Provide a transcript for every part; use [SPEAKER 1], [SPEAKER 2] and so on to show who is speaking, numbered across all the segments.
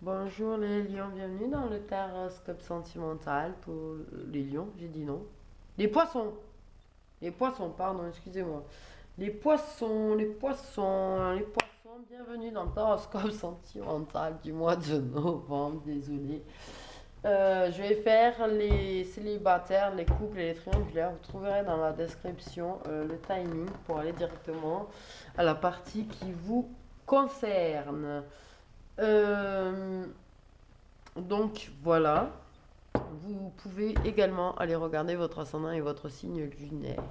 [SPEAKER 1] Bonjour les lions, bienvenue dans le Taroscope sentimental pour les lions, j'ai dit non. Les poissons, pardon, excusez-moi. Les poissons, bienvenue dans le Taroscope sentimental du mois de novembre, désolé. Je vais faire les célibataires, les couples et les triangulaires. Vous trouverez dans la description le timing pour aller directement à la partie qui vous concerne. Euh, donc voilà, vous pouvez également aller regarder votre ascendant et votre signe lunaire.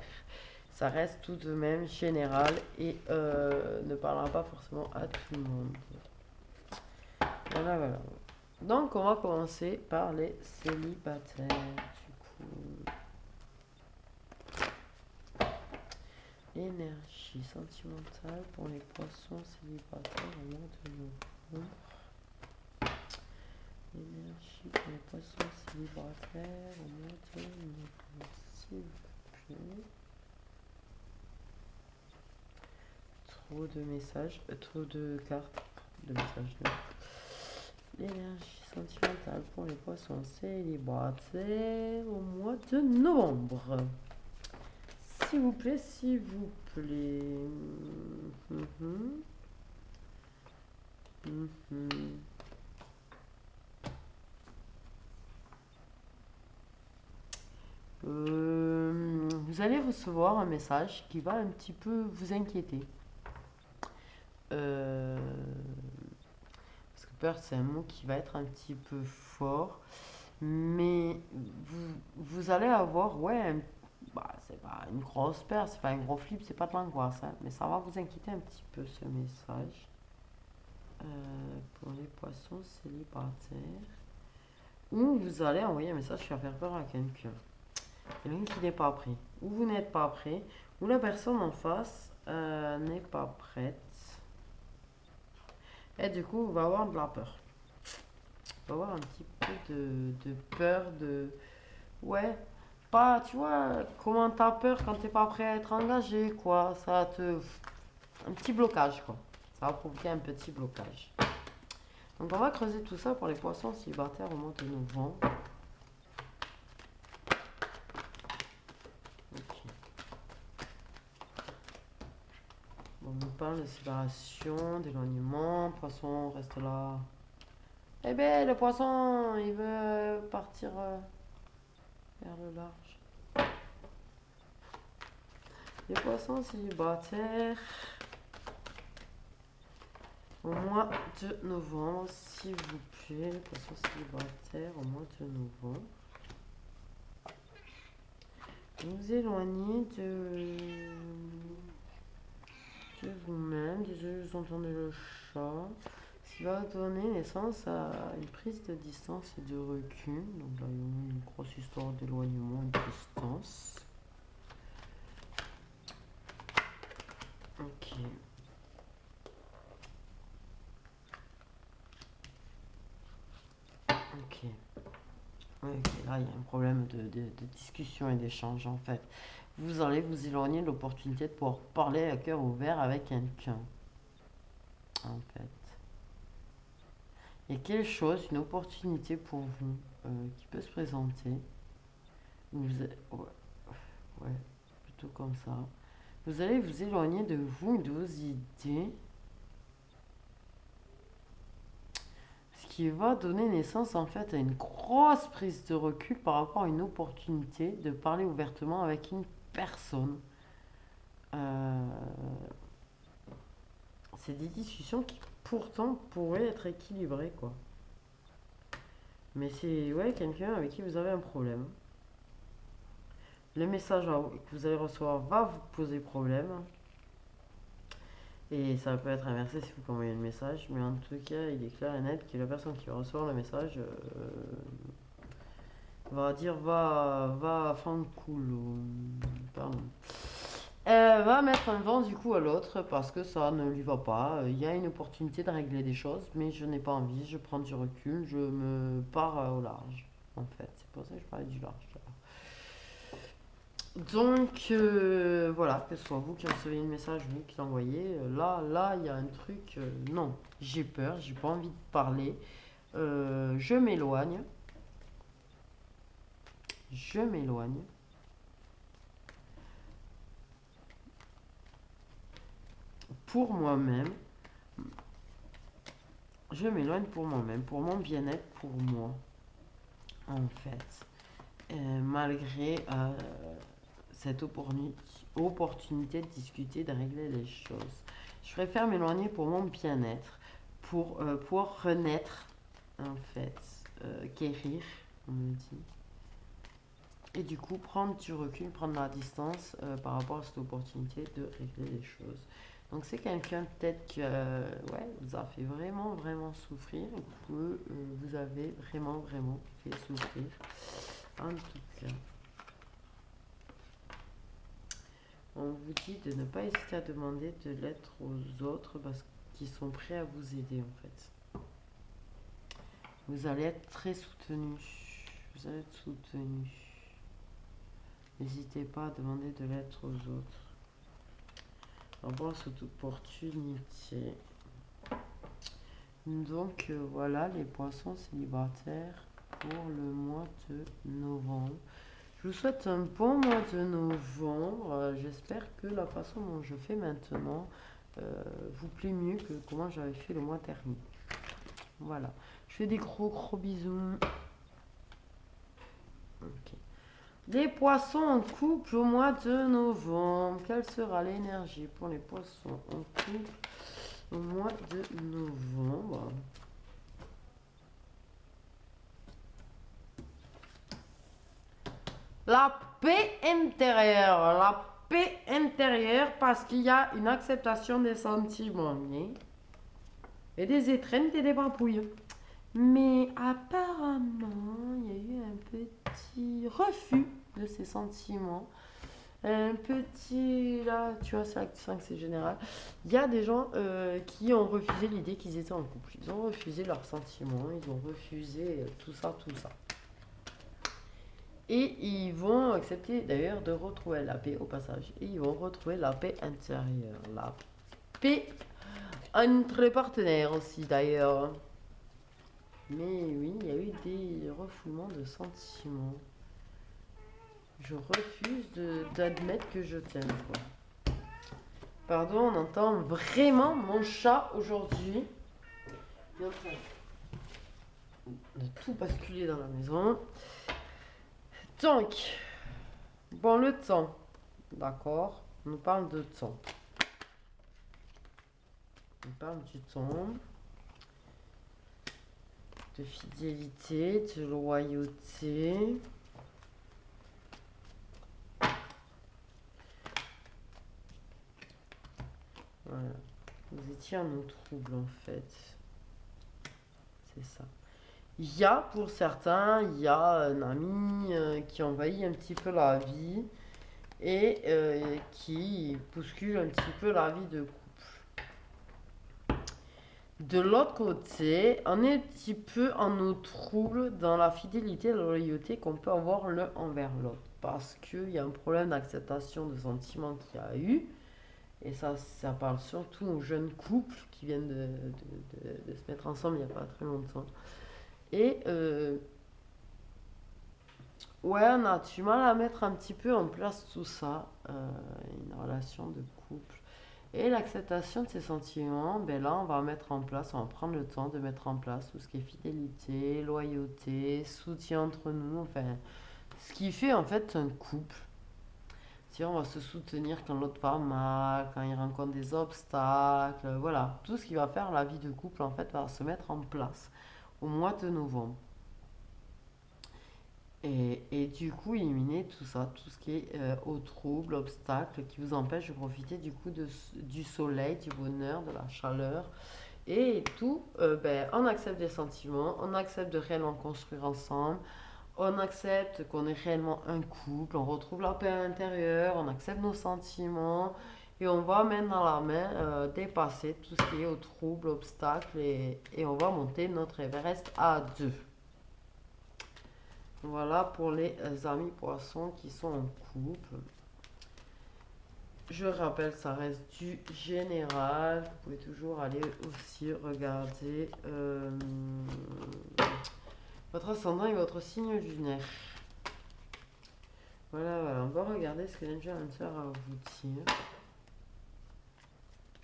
[SPEAKER 1] Ça reste tout de même général et ne parlera pas forcément à tout le monde. Voilà, voilà. Donc on va commencer par les célibataires. Du coup, énergie sentimentale pour les poissons célibataires au mois de novembre. Énergie pour les poissons célibataires au mois de novembre, s'il vous plaît. Trop de messages, trop de cartes, de messages. L'énergie sentimentale pour les poissons célibataires au mois de novembre. S'il vous plaît, s'il vous plaît. Mhm. Mhm. Vous allez recevoir un message qui va un petit peu vous inquiéter. Euh, Parce que peur, c'est un mot qui va être un petit peu fort. Mais vous allez avoir, ouais, bah, c'est pas une grosse peur, c'est pas un gros flip, c'est pas de l'angoisse, hein, mais ça va vous inquiéter un petit peu ce message. Pour les poissons célibataires. Ou vous allez envoyer un message qui va faire peur à quelqu'un. Quelqu'un qui n'est pas prêt. Ou vous n'êtes pas prêt, ou la personne en face n'est pas prête. Et du coup, vous va avoir de la peur. On va avoir un petit peu de peur, de... Ouais, pas, tu vois, comment t'as peur quand t'es pas prêt à être engagé, quoi. Ça te... Un petit blocage, quoi. Ça va provoquer un petit blocage. Donc on va creuser tout ça pour les poissons célibataires au mois de novembre. Ok. Bon, on nous parle de séparation, d'éloignement. Poisson, reste là. Eh ben, le poisson, il veut partir vers le large. Les poissons célibataires au mois de novembre, s'il vous plaît. Les poissons célibataires au mois de novembre. Vous éloignez de vous-même. Désolé, vous entendez le chat. Ce qui va donner naissance à une prise de distance et de recul. Donc là, il y a une grosse histoire d'éloignement et de distance. Ok. Ok. Ouais, ok, là, il y a un problème de discussion et d'échange, en fait. Vous allez vous éloigner de l'opportunité de pouvoir parler à cœur ouvert avec quelqu'un, en fait. Il y a quelque chose, une opportunité pour vous qui peut se présenter. Ouais, ouais, plutôt comme ça. Vous allez vous éloigner de vous et de vos idées. Ce qui va donner naissance en fait à une grosse prise de recul par rapport à une opportunité de parler ouvertement avec une personne. Euh, c'est des discussions qui pourtant pourraient être équilibrées quoi. Mais c'est ouais quelqu'un avec qui vous avez un problème. Le message que vous allez recevoir va vous poser problème. Et ça peut être inversé si vous envoyez le message, mais en tout cas, il est clair et net que la personne qui va recevoir le message va dire va fanculo. Pardon. Va mettre un vent du coup à l'autre parce que ça ne lui va pas. Il y a une opportunité de régler des choses, mais je n'ai pas envie, je prends du recul, je me pars au large. En fait, c'est pour ça que je parlais du large. Donc voilà, que ce soit vous qui recevez le message, vous qui l'envoyez, là, il y a un truc, non, j'ai peur, j'ai pas envie de parler. je m'éloigne. Je m'éloigne. Pour moi-même. Je m'éloigne pour moi-même, pour mon bien-être, pour moi. En fait. Malgré cette opportunité de discuter, de régler les choses. Je préfère m'éloigner pour mon bien-être, pour pouvoir renaître, en fait, guérir, on me dit. Et du coup, prendre du recul, prendre la distance par rapport à cette opportunité de régler les choses. Donc c'est quelqu'un peut-être qui ouais, vous a fait vraiment, vraiment souffrir, et que vous avez vraiment, vraiment fait souffrir. En tout cas. On vous dit de ne pas hésiter à demander de l'aide aux autres parce qu'ils sont prêts à vous aider en fait. Vous allez être très soutenu. Vous allez être soutenu. N'hésitez pas à demander de l'aide aux autres. Au revoir cette opportunité. Donc voilà les poissons célibataires pour le mois de novembre. Je vous souhaite un bon mois de novembre. J'espère que la façon dont je fais maintenant vous plaît mieux que comment j'avais fait le mois dernier. Voilà. Je fais des gros gros bisous. Ok. Les poissons en couple au mois de novembre. Quelle sera l'énergie pour les poissons en couple au mois de novembre? La paix intérieure. La paix intérieure parce qu'il y a une acceptation des sentiments. Et des étreintes et des barbouilles. Mais apparemment, il y a eu un petit refus de ces sentiments. Un petit... Là, tu vois, c'est que c'est général. Il y a des gens qui ont refusé l'idée qu'ils étaient en couple. Ils ont refusé leurs sentiments. Ils ont refusé tout ça, tout ça. Et ils vont accepter d'ailleurs de retrouver la paix au passage. Et ils vont retrouver la paix intérieure. La paix entre les partenaires aussi d'ailleurs. Mais oui, il y a eu des refoulements de sentiments. Je refuse d'admettre que je t'aime, quoi. Pardon, on entend vraiment mon chat aujourd'hui. Il est en train de tout basculer dans la maison. Donc, bon, le temps. D'accord, on nous parle de temps. On parle du temps. De fidélité, de loyauté. Voilà. Vous étiez en eau trouble en fait. C'est ça. Il y a pour certains, il y a un ami qui envahit un petit peu la vie et qui bouscule un petit peu la vie de couple. De l'autre côté, on est un petit peu en eau trouble dans la fidélité et la loyauté qu'on peut avoir l'un envers l'autre. Parce qu'il y a un problème d'acceptation de sentiments qu'il y a eu. Et ça parle surtout aux jeunes couples qui viennent de se mettre ensemble il n'y a pas très longtemps. Et ouais, on a du mal à mettre un petit peu en place tout ça, une relation de couple. Et l'acceptation de ces sentiments, ben là, on va mettre en place, on va prendre le temps de mettre en place tout ce qui est fidélité, loyauté, soutien entre nous, enfin, ce qui fait en fait un couple. Si on va se soutenir quand l'autre va mal, quand il rencontre des obstacles, voilà, tout ce qui va faire la vie de couple en fait va se mettre en place au mois de novembre. Et du coup, éliminer tout ça, tout ce qui est au trouble, obstacle, qui vous empêche de profiter du coup du soleil, du bonheur, de la chaleur. Et tout, ben, on accepte des sentiments, on accepte de réellement construire ensemble, on accepte qu'on est réellement un couple, on retrouve la paix intérieure, on accepte nos sentiments et on va main dans la main dépasser tout ce qui est au trouble, obstacle et on va monter notre Everest à deux. Voilà pour les amis poissons qui sont en couple. Je rappelle, ça reste du général. Vous pouvez toujours aller aussi regarder Votre ascendant et votre signe lunaire. Voilà, voilà. On va regarder ce que l'influenceur a à vous dire.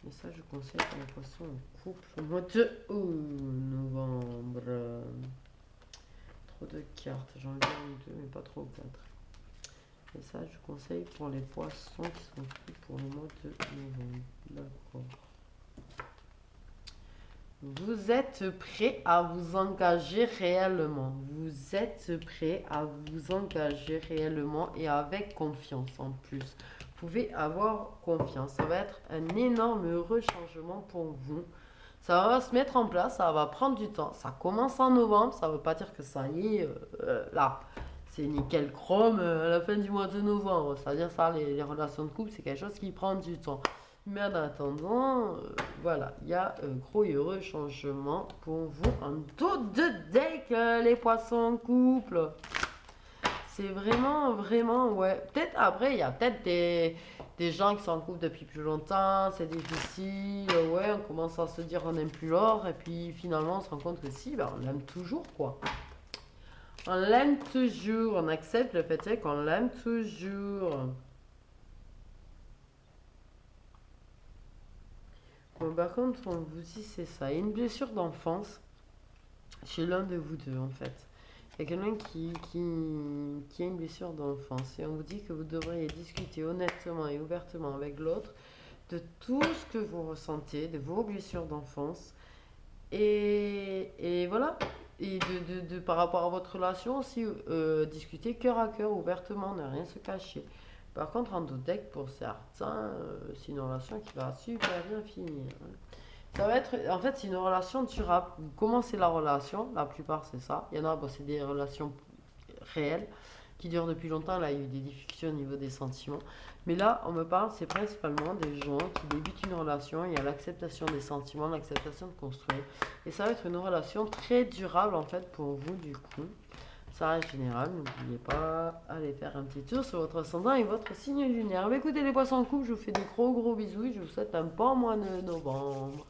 [SPEAKER 1] Et ça, je conseille pour les poissons en couple au mois de novembre. Trop de cartes. J'en ai deux, mais pas trop quatre. Et ça, je conseille pour les poissons qui sont pris pour le mois de novembre. D'accord. Vous êtes prêt à vous engager réellement. Vous êtes prêt à vous engager réellement et avec confiance en plus. Vous pouvez avoir confiance. Ça va être un énorme heureux changement pour vous. Ça va se mettre en place, ça va prendre du temps. Ça commence en novembre, ça ne veut pas dire que ça y est, là. C'est nickel chrome à la fin du mois de novembre. C'est-à-dire ça, les relations de couple, c'est quelque chose qui prend du temps. Mais en attendant, voilà, il y a un gros et heureux changement pour vous en tout de deck, les poissons en couple. C'est vraiment, vraiment, ouais. Peut-être après, il y a peut-être des gens qui sont en couple depuis plus longtemps, c'est difficile, ouais, on commence à se dire on n'aime plus l'or, et puis finalement on se rend compte que si, ben, on l'aime toujours, quoi. On l'aime toujours, on accepte le fait qu'on l'aime toujours. Bon, par contre, on vous dit c'est ça. Il y a une blessure d'enfance chez l'un de vous deux, en fait. Il y a quelqu'un qui a une blessure d'enfance. Et on vous dit que vous devriez discuter honnêtement et ouvertement avec l'autre de tout ce que vous ressentez, de vos blessures d'enfance. Et voilà. Et par rapport à votre relation aussi, discuter cœur à cœur, ouvertement, ne rien se cacher. Par contre, en deck, pour certains, c'est une relation qui va super bien finir. Ça va être, en fait, c'est une relation durable. Vous commencez la relation, la plupart c'est ça. Il y en a, bon, c'est des relations réelles qui durent depuis longtemps. Là, il y a eu des difficultés au niveau des sentiments. Mais là, on me parle, c'est principalement des gens qui débutent une relation. Il y a l'acceptation des sentiments, l'acceptation de construire. Et ça va être une relation très durable, en fait, pour vous, du coup. Ça, en général, n'oubliez pas, allez faire un petit tour sur votre ascendant et votre signe lunaire. Mais écoutez, les poissons en couple, je vous fais des gros gros bisous et je vous souhaite un bon mois de novembre.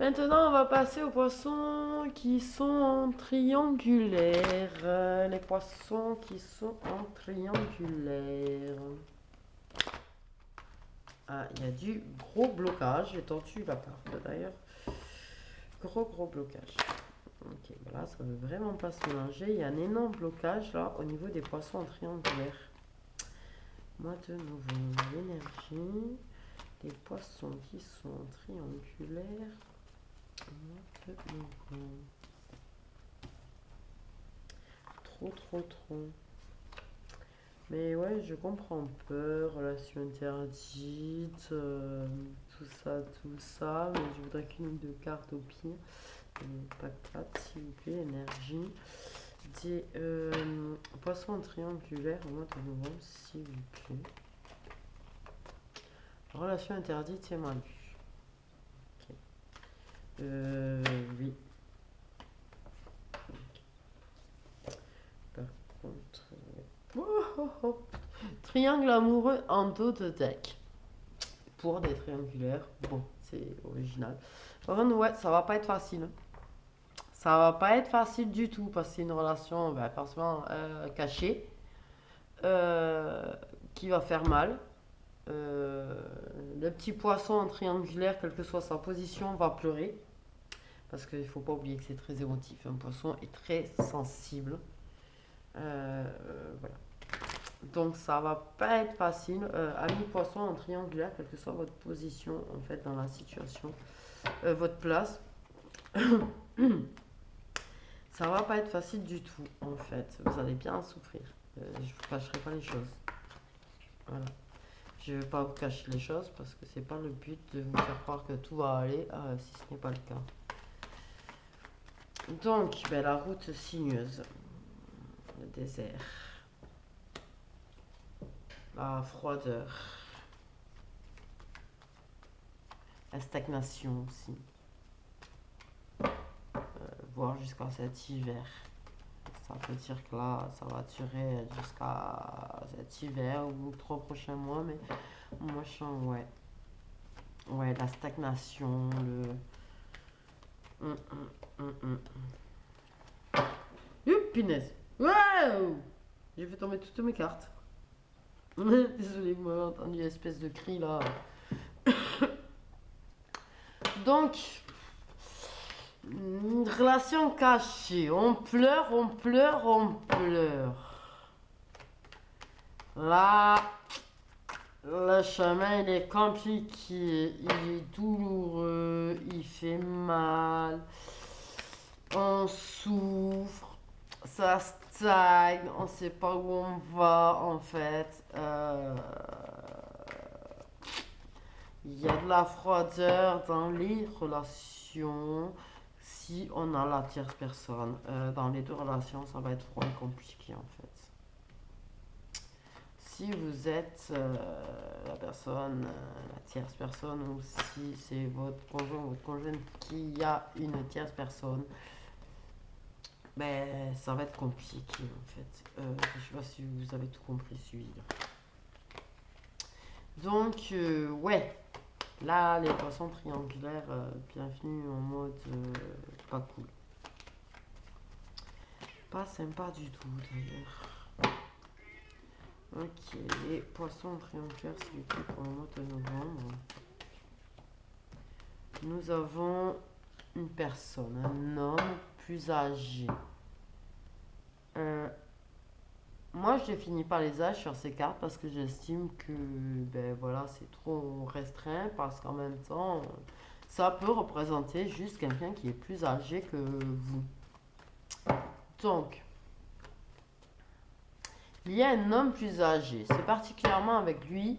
[SPEAKER 1] Maintenant, on va passer aux poissons qui sont en triangulaire. Les poissons qui sont en triangulaire. Ah, il y a du gros blocage. J'ai tordu la carte d'ailleurs. Gros blocage. Ok, voilà, ça ne veut vraiment pas se mélanger. Il y a un énorme blocage là au niveau des poissons en triangulaire. Mois de novembre, l'énergie. Les poissons qui sont en triangulaire. Mois de novembre. Trop. Mais ouais, je comprends peu. Relation interdite, tout ça. Mais je voudrais qu'une ou deux cartes au pire. Pas quatre, s'il vous plaît. Énergie. Des poissons triangulaires au mois de novembre, s'il vous plaît. Relation interdite, c'est mal vu. Ok. Oui. Par contre. Triangle amoureux en dos de deck. Pour des triangulaires. Bon, c'est original. Par contre, ouais, ça va pas être facile. Ça va pas être facile du tout parce que c'est une relation forcément cachée qui va faire mal. Le petit poisson en triangulaire, quelle que soit sa position, va pleurer. Parce qu'il ne faut pas oublier que c'est très émotif. Un poisson est très sensible. Voilà. Donc ça va pas être facile. Ami poisson en triangulaire, quelle que soit votre position en fait dans la situation, votre place. Ça va pas être facile du tout en fait. Vous allez bien en souffrir. Je vous cacherai pas les choses. Voilà. Je vais pas vous cacher les choses parce que c'est pas le but de vous faire croire que tout va aller si ce n'est pas le cas. Donc, la route sinueuse, le désert, la froideur, la stagnation aussi, voire jusqu'à cet hiver. Ça veut dire que là, ça va durer jusqu'à cet hiver ou 3 prochains mois, mais moi je sens, ouais, la stagnation, Hum, punaise. Waouh! J'ai fait tomber toutes mes cartes. Désolé, vous m'avez entendu l'espèce de cri là. Donc, une relation cachée. On pleure, on pleure, on pleure. Là, le chemin il est compliqué, il est douloureux, il fait mal, on souffre, ça stagne, on sait pas où on va en fait. Il y a de la froideur dans les relations si on a la tierce personne. Dans les deux relations, ça va être froid et compliqué en fait. Si vous êtes la personne, la tierce personne, ou si c'est votre conjoint ou votre conjointe qui a une tierce personne, ben ça va être compliqué en fait. Je sais pas si vous avez tout compris, suivre. Donc, ouais, là, les poissons triangulaires, bienvenue en mode pas cool. Pas sympa du tout d'ailleurs. Ok, les poissons triangulaires, s'il vous plaît, pour le mois de novembre. Nous avons une personne, un homme plus âgé. Moi, je définis pas les âges sur ces cartes parce que j'estime que ben voilà, c'est trop restreint parce qu'en même temps, ça peut représenter juste quelqu'un qui est plus âgé que vous. Donc, il y a un homme plus âgé. C'est particulièrement avec lui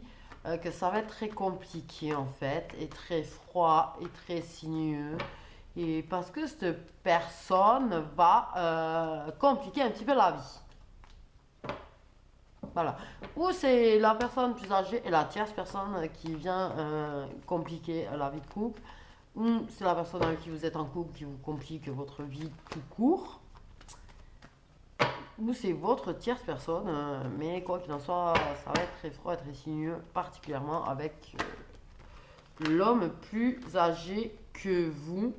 [SPEAKER 1] que ça va être très compliqué en fait, et très froid et très sinueux. Et parce que cette personne va compliquer un petit peu la vie. Voilà. Ou c'est la personne plus âgée et la tierce personne qui vient compliquer la vie de couple. Ou c'est la personne avec qui vous êtes en couple qui vous complique votre vie tout court. Ou c'est votre tierce personne, mais quoi qu'il en soit, ça va être très froid et très sinueux, particulièrement avec l'homme plus âgé que vous.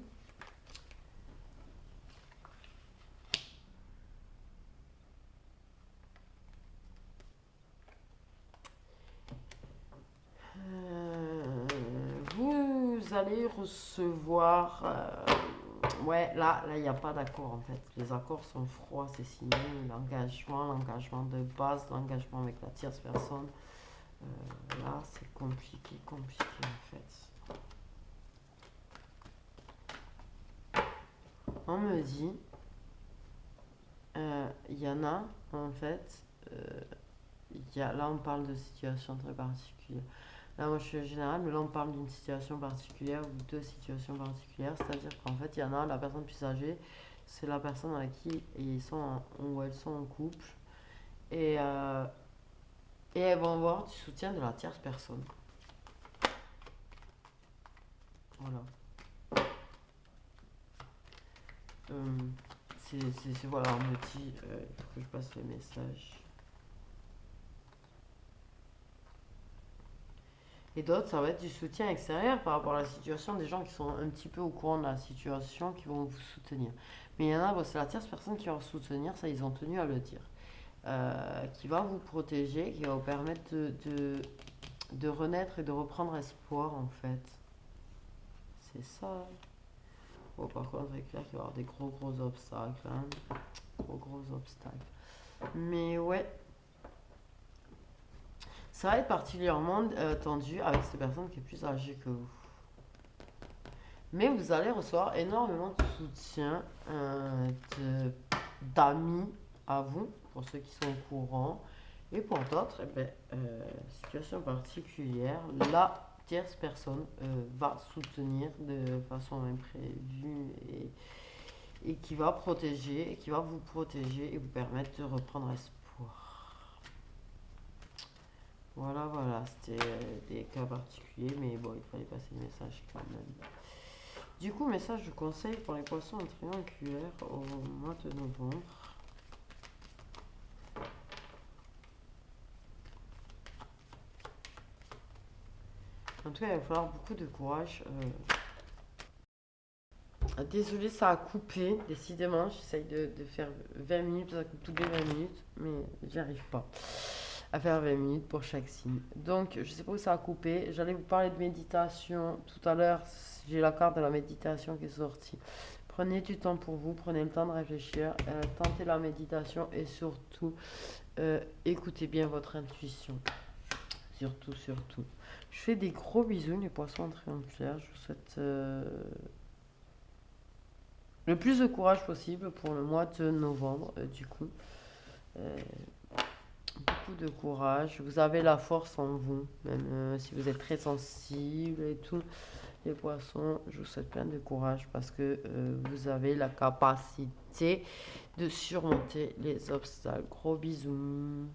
[SPEAKER 1] Vous allez recevoir. Ouais, là, il n'y a pas d'accord en fait. Les accords sont froids, c'est signé. L'engagement de base, l'engagement avec la tierce personne. Là, c'est compliqué, compliqué en fait. On me dit, il y en a en fait. Là, on parle de situations très particulières. Là, moi, je suis général, mais là, on parle d'une situation particulière ou deux situations particulières. C'est-à-dire qu'en fait, il y en a, la personne plus âgée, c'est la personne avec qui ou elles sont en couple. Et, et elles vont avoir du soutien de la tierce personne. Voilà. Voilà, on me dit, il faut que je passe le message. Et d'autres, ça va être du soutien extérieur par rapport à la situation, des gens qui sont un petit peu au courant de la situation, qui vont vous soutenir. Mais il y en a, bon, c'est la tierce personne qui va vous soutenir, ça ils ont tenu à le dire. Qui va vous protéger, qui va vous permettre de renaître et de reprendre espoir en fait. C'est ça. Bon, par contre, c'est clair qu'il va y avoir des gros obstacles. Hein. Gros obstacles. Mais ouais. Ça va être particulièrement tendu avec cette personne qui est plus âgée que vous. Mais vous allez recevoir énormément de soutien d'amis à vous, pour ceux qui sont au courant. Et pour d'autres, situation particulière, la tierce personne va soutenir de façon imprévue et qui va protéger, et qui va vous protéger et vous permettre de reprendre espoir. Voilà, c'était des cas particuliers, mais bon, il fallait passer le message quand même. Du coup, message de conseil pour les poissons triangulaires au mois de novembre. En tout cas, il va falloir beaucoup de courage Désolée, ça a coupé. Décidément, j'essaye de faire 20 minutes, ça coupe toutes les 20 minutes, mais j'y arrive pas à faire 20 minutes pour chaque signe. Donc, je sais pas où ça a coupé. J'allais vous parler de méditation tout à l'heure. J'ai la carte de la méditation qui est sortie. Prenez du temps pour vous, prenez le temps de réfléchir, tentez la méditation et surtout, écoutez bien votre intuition. Surtout, surtout. Je fais des gros bisous, les poissons en triangulaire. Je vous souhaite le plus de courage possible pour le mois de novembre, du coup. Euh, Beaucoup de courage. Vous avez la force en vous, même si vous êtes très sensible et tout. Les poissons, je vous souhaite plein de courage parce que vous avez la capacité de surmonter les obstacles. Gros bisous.